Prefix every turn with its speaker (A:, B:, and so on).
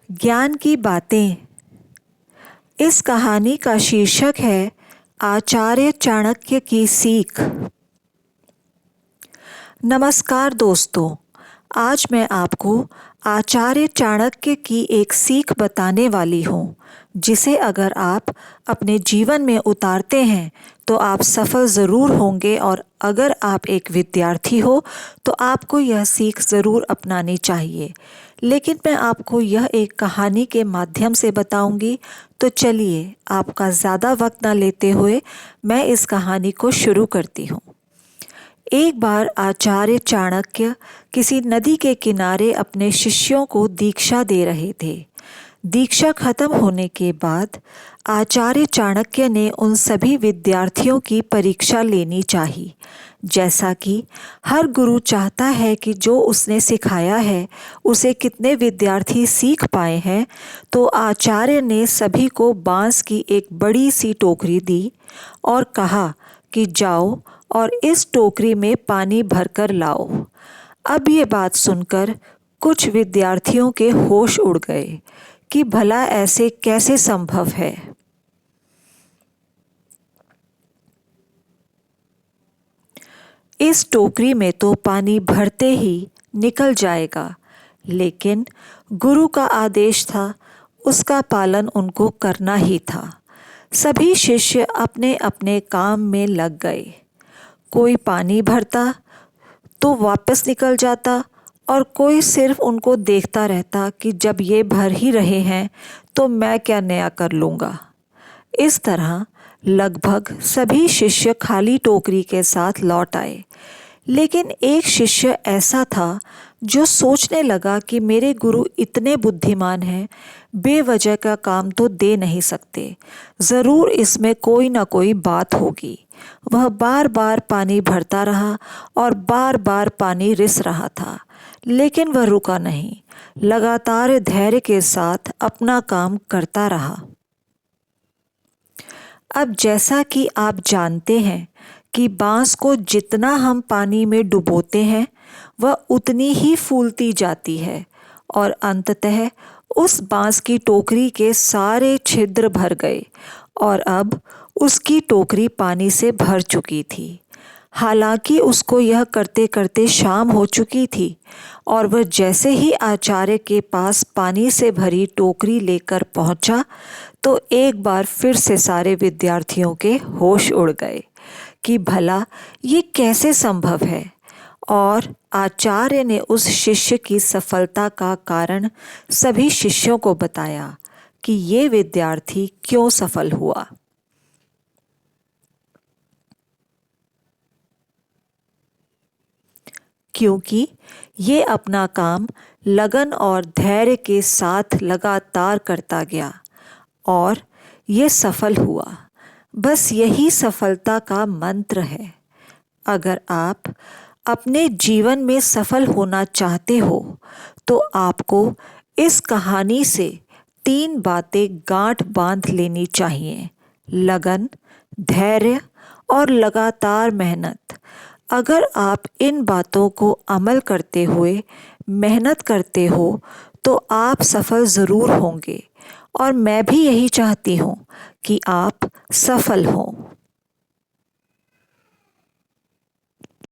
A: ज्ञान की बातें। इस कहानी का शीर्षक है आचार्य चाणक्य की सीख। नमस्कार दोस्तों, आज मैं आपको आचार्य चाणक्य की एक सीख बताने वाली हूँ, जिसे अगर आप अपने जीवन में उतारते हैं तो आप सफल ज़रूर होंगे। और अगर आप एक विद्यार्थी हो तो आपको यह सीख ज़रूर अपनानी चाहिए। लेकिन मैं आपको यह एक कहानी के माध्यम से बताऊंगी, तो चलिए आपका ज़्यादा वक्त न लेते हुए मैं इस कहानी को शुरू करती हूँ। एक बार आचार्य चाणक्य किसी नदी के किनारे अपने शिष्यों को दीक्षा दे रहे थे। दीक्षा खत्म होने के बाद आचार्य चाणक्य ने उन सभी विद्यार्थियों की परीक्षा लेनी चाहिए। जैसा कि हर गुरु चाहता है कि जो उसने सिखाया है उसे कितने विद्यार्थी सीख पाए हैं, तो आचार्य ने सभी को बांस की एक बड़ी सी टोकरी दी और कहा कि जाओ और इस टोकरी में पानी भरकर लाओ। अब ये बात सुनकर कुछ विद्यार्थियों के होश उड़ गए कि भला ऐसे कैसे संभव है। इस टोकरी में तो पानी भरते ही निकल जाएगा, लेकिन गुरु का आदेश था, उसका पालन उनको करना ही था। सभी शिष्य अपने अपने काम में लग गए। कोई पानी भरता तो वापस निकल जाता और कोई सिर्फ उनको देखता रहता कि जब ये भर ही रहे हैं तो मैं क्या नया कर लूँगा। इस तरह लगभग सभी शिष्य खाली टोकरी के साथ लौट आए। लेकिन एक शिष्य ऐसा था जो सोचने लगा कि मेरे गुरु इतने बुद्धिमान हैं, बेवजह का काम तो दे नहीं सकते, ज़रूर इसमें कोई ना कोई बात होगी। वह बार बार पानी भरता रहा और बार बार पानी रिस रहा था, लेकिन वह रुका नहीं, लगातार धैर्य के साथ अपना काम करता रहा। अब जैसा कि आप जानते हैं कि बांस को जितना हम पानी में डुबोते हैं वह उतनी ही फूलती जाती है और अंततः उस बांस की टोकरी के सारे छिद्र भर गए और अब उसकी टोकरी पानी से भर चुकी थी। हालांकि उसको यह करते करते शाम हो चुकी थी और वह जैसे ही आचार्य के पास पानी से भरी टोकरी लेकर पहुंचा तो एक बार फिर से सारे विद्यार्थियों के होश उड़ गए कि भला ये कैसे संभव है। और आचार्य ने उस शिष्य की सफलता का कारण सभी शिष्यों को बताया कि ये विद्यार्थी क्यों सफल हुआ। क्योंकि ये अपना काम लगन और धैर्य के साथ लगातार करता गया और ये सफल हुआ। बस यही सफलता का मंत्र है। अगर आप अपने जीवन में सफल होना चाहते हो तो आपको इस कहानी से 3 बातें गांठ बांध लेनी चाहिए: लगन, धैर्य और लगातार मेहनत। अगर आप इन बातों को अमल करते हुए मेहनत करते हो तो आप सफल ज़रूर होंगे और मैं भी यही चाहती हूँ कि आप सफल हों।